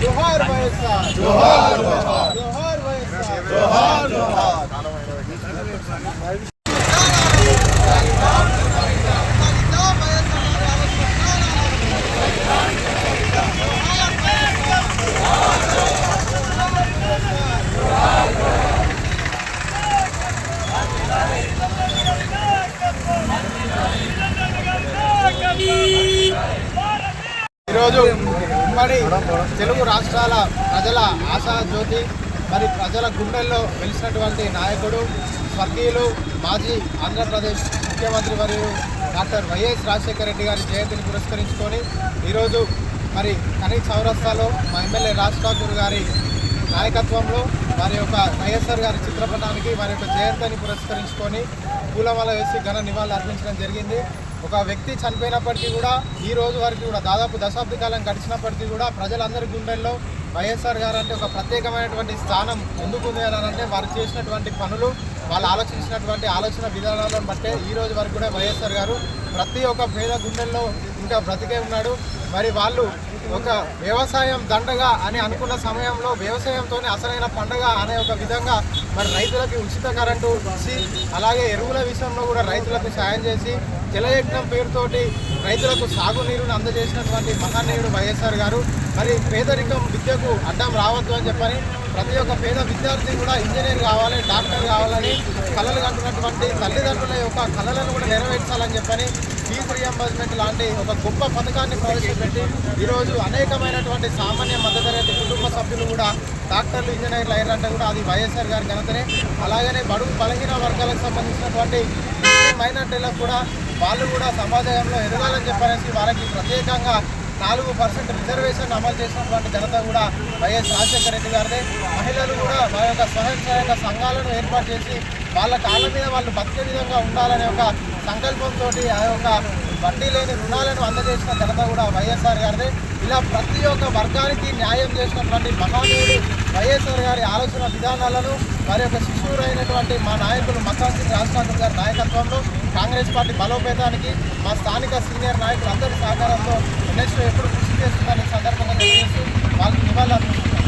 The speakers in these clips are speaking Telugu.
जोहार వైఎస్ఆర్ जोहार जोहार जोहार వైఎస్ఆర్ जोहार जोहार ఈరోజు ఉమ్మడి తెలుగు రాష్ట్రాల ప్రజల ఆశా జ్యోతి మరి ప్రజల గుండెల్లో వెలిసినటువంటి నాయకుడు స్వర్గీయులు మాజీ ఆంధ్రప్రదేశ్ ముఖ్యమంత్రి వర్యులు డాక్టర్ వైఎస్ రాజశేఖర రెడ్డి గారి జయంతిని పురస్కరించుకొని ఈరోజు మరి కనీస చౌరస్తాలో మా ఎమ్మెల్యే రాజ్ ఠాకూర్ గారి నాయకత్వంలో వారి యొక్క వైఎస్ఆర్ గారి చిత్రపటానికి వారి యొక్క జయంతిని పురస్కరించుకొని పూలమాల వేసి ఘన నివాళులు అర్పించడం జరిగింది. ఒక వ్యక్తి చనిపోయినప్పటికీ కూడా ఈ రోజు వరకు కూడా దాదాపు దశాబ్ద కాలం గడిచినప్పటికీ కూడా ప్రజలందరి గుండెల్లో వైఎస్ఆర్ గారు అంటే ఒక ప్రత్యేకమైనటువంటి స్థానం ఎందుకుంది అని అంటే వారు చేసినటువంటి పనులు, వాళ్ళు ఆలోచించినటువంటి ఆలోచన విధానాలను బట్టే ఈ రోజు వరకు కూడా వైఎస్ఆర్ గారు ప్రతి ఒక్క పేద గుండెల్లో ఇంకా బ్రతికే ఉన్నాడు. మరి వాళ్ళు ఒక వ్యవసాయం దండగా అని అనుకున్న సమయంలో వ్యవసాయంతోనే అసలైన పండగ అనే ఒక విధంగా మరి రైతులకి ఉచిత కరెంటు ఇచ్చి అలాగే ఎరువుల విషయంలో కూడా రైతులకు సాయం చేసి జలయజ్ఞం పేరుతోటి రైతులకు సాగునీరును అందజేసినటువంటి మహానీయుడు వైఎస్ఆర్ గారు. మరి పేదరికం విద్యకు అడ్డం రావద్దు అని చెప్పని ప్రతి ఒక్క పేద విద్యార్థి కూడా ఇంజనీర్ కావాలి, డాక్టర్ కావాలని కళలు కంటున్నటువంటి తల్లిదండ్రుల యొక్క కళలను కూడా నెరవేర్చాలని చెప్పని ఫీజు రియంబర్స్మెంట్ లాంటి ఒక గొప్ప పథకాన్ని ప్రవేశపెట్టి ఈరోజు అనేకమైనటువంటి సామాన్య మధ్యతరగతి కుటుంబ సభ్యులు కూడా డాక్టర్లు, ఇంజనీర్లు అయ్యారంటే కూడా అది వైఎస్ఆర్ గారి ఘనతనే. అలాగనే బడుగు బలహీన వర్గాలకు సంబంధించినటువంటి మైనార్టీలకు కూడా వాళ్ళు కూడా సమాజంలో ఎదగాలని చెప్పనేసి వారికి ప్రత్యేకంగా 4% రిజర్వేషన్ అమలు చేసినటువంటి ఘనత కూడా వైఎస్ రాజశేఖర రెడ్డి గారిదే. మహిళలు కూడా వారి యొక్క స్వయం సహాయక సంఘాలను ఏర్పాటు చేసి వాళ్ళ కాళ్ళ మీద వాళ్ళు బతికే విధంగా ఉండాలనే ఒక సంకల్పంతో ఆ యొక్క వడ్డీ లేని రుణాలను అందజేసిన ఘనత కూడా వైఎస్ఆర్ గారిదే. ఇలా ప్రతి ఒక్క వర్గానికి న్యాయం చేసినటువంటి మహానీయుడు వైఎస్ఆర్ గారి ఆలోచన విధానాలను వారి యొక్క శిశువురైనటువంటి మా నాయకులు మక్కా సింగ్ రాజ్ ఠాకూర్ గారి నాయకత్వంలో కాంగ్రెస్ పార్టీ బలోపేతానికి మా స్థానిక సీనియర్ నాయకులు అందరి సహకారంతో ఎన్ఎస్లో ఎప్పుడు కృషి చేస్తుందని సందర్భంగా తెలియజేస్తూ వాళ్ళకి నివాళులు అర్పిస్తున్నాం.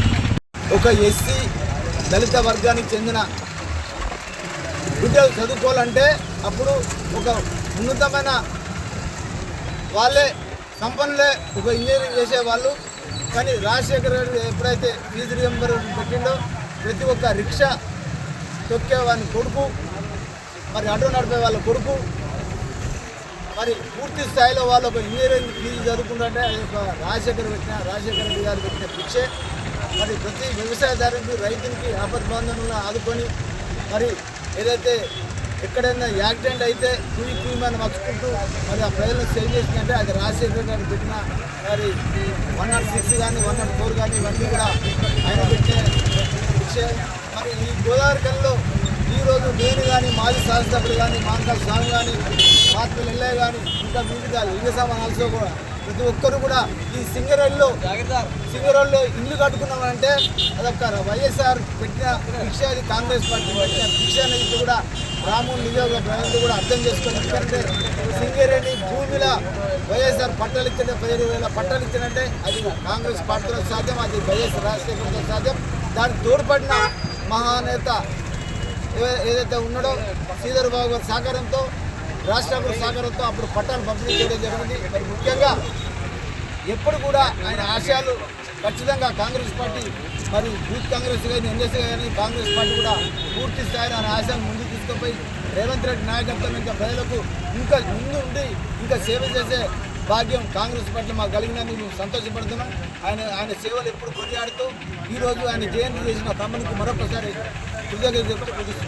ఒక ఎస్సీ దళిత వర్గానికి చెందిన బిడ్డలు చదువుకోవాలంటే అప్పుడు ఒక ఉన్నతమైన వాళ్ళే సంపన్నులే ఒక ఇంజనీరింగ్ చేసేవాళ్ళు. కానీ రాజశేఖర రెడ్డి ఎప్పుడైతే ఫీజు రియంబర్స్మెంట్ పెట్టిండో ప్రతి ఒక్క రిక్షా తొక్కే వాళ్ళ కొడుకు, మరి ఆటో నడిపే వాళ్ళ కొడుకు, మరి పూర్తి స్థాయిలో వాళ్ళు ఒక ఇంజనీరింగ్ ఫీజు చదువుకుంటుంటే అది ఒక రాజశేఖర రెడ్డి గారు పెట్టిన పిచ్చే. మరి ప్రతి వ్యవసాయదారునికి రైతునికి ఆపద్బాంధవులను ఆదుకొని మరి ఏదైతే ఎక్కడైనా యాక్సిడెంట్ అయితే కుయ్యమని మర్చుకుంటూ మరి ఆ ప్రజలను సేవ్ చేసిందంటే అది రాజశేఖర గారు పెట్టిన మరి 106 కానీ 104 కానీ ఇవన్నీ కూడా ఆయన పెట్టే విషయం. మరి ఈ గోదావరి కల్లో ఈరోజు నేను కానీ మాజీ శాసనసభ్యులు కానీ మాంకాల స్వామి కానీ మాత్మలు ఎల్లయ్య కానీ ఇంకా వివిధ లింగ సమానాలతో కూడా ప్రతి ఒక్కరు కూడా ఈ సింగరేణిలో ఇల్లు కట్టుకున్నామంటే అదొక వైఎస్ఆర్ పెట్టిన భిక్ష, అది కాంగ్రెస్ పార్టీ పెట్టిన భిక్ష అనేది కూడా రాముడు నియోజక ప్రజలు కూడా అర్థం చేసుకోండి. ఎందుకంటే సింగరేణి భూమిలో వైఎస్ఆర్ పట్టాలు ఇచ్చింటే 15,000 పట్టాలు ఇచ్చారంటే అది కాంగ్రెస్ పార్టీలో సాధ్యం, అది వైఎస్ రాజశేఖర్తో సాధ్యం. దానికి తోడ్పడిన మహానేత ఏదైతే ఉన్నాడో శ్రీధర్ బాబు గారి సహకారంతో, రాష్ట్ర సహకారంతో అప్పుడు పట్టాలు పంపిణీ చేయడం జరిగింది. మరి ముఖ్యంగా ఎప్పుడు కూడా ఆయన ఆశయాలు ఖచ్చితంగా కాంగ్రెస్ పార్టీ మరి యూత్ కాంగ్రెస్ కానీ ఎన్ఎస్ఏ కానీ కాంగ్రెస్ పార్టీ కూడా పూర్తి స్థాయిలో ఆయన ఆశయాలు ముందుకు తీసుకుపోయి రేవంత్ రెడ్డి నాయకత్వం ఇంకా ప్రజలకు ఇంకా ముందు ఉండి ఇంకా సేవ చేసే భాగ్యం కాంగ్రెస్ పార్టీ మాకు కలిగినందుకు మేము సంతోషపడుతున్నాం. ఆయన సేవలు ఎప్పుడు కొనియాడుతూ ఈరోజు ఆయన జయంతి చేసిన తమ్మునికి మరొకసారి కృతజ్ఞతలు చెప్తూ